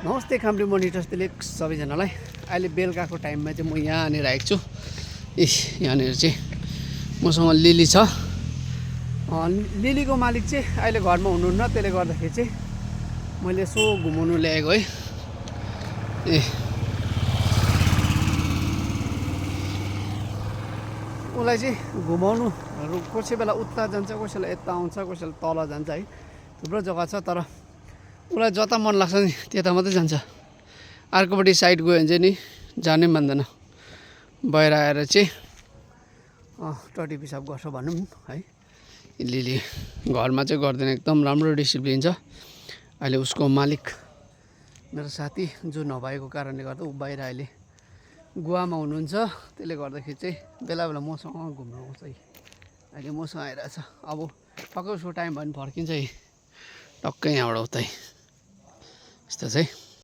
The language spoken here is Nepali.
नमस्ते कामरी मोनिटर्स दिलिक सबैजनालाई। अहिले बेलुकाको टाइममा चाहिँ म यहाँनिर आएको छु। यहाँनिर चाहिँ मसँग लिली छ। लिलीको मालिक चाहिँ अहिले घरमा हुनुहुन्न, त्यसले गर्दाखेरि चाहिँ मैले यसो घुमाउनु ल्याएको है। उसलाई चाहिँ घुमाउनु कसै बेला उता जान्छ, कसैले यता आउँछ, कसैले तल जान्छ है। थुप्रो जग्गा छ, तर उसलाई जता मन लाग्छ नि त्यता मात्रै जान्छ। अर्कोपट्टि साइड गयो भने चाहिँ नि जानै मान्दैन। बाहिर आएर चाहिँ टट्टी पिसाब गर्छ भनौँ है। लिली घरमा चाहिँ गर्दैन, एकदम राम्रो डिसिप्लिन छ। अहिले उसको मालिक मेरो साथी जो नभएको कारणले गर्दा ऊ बाहिर अहिले गुवामा हुनुहुन्छ। त्यसले गर्दाखेरि चाहिँ बेला बेला मसँग घुम्नु आउँछ है। अहिले मसँग आइरहेछ। अब टक्कै उसको टाइम भयो भने फर्किन्छ है, टक्कै यहाँबाट उतै। यस्तो चाहिँ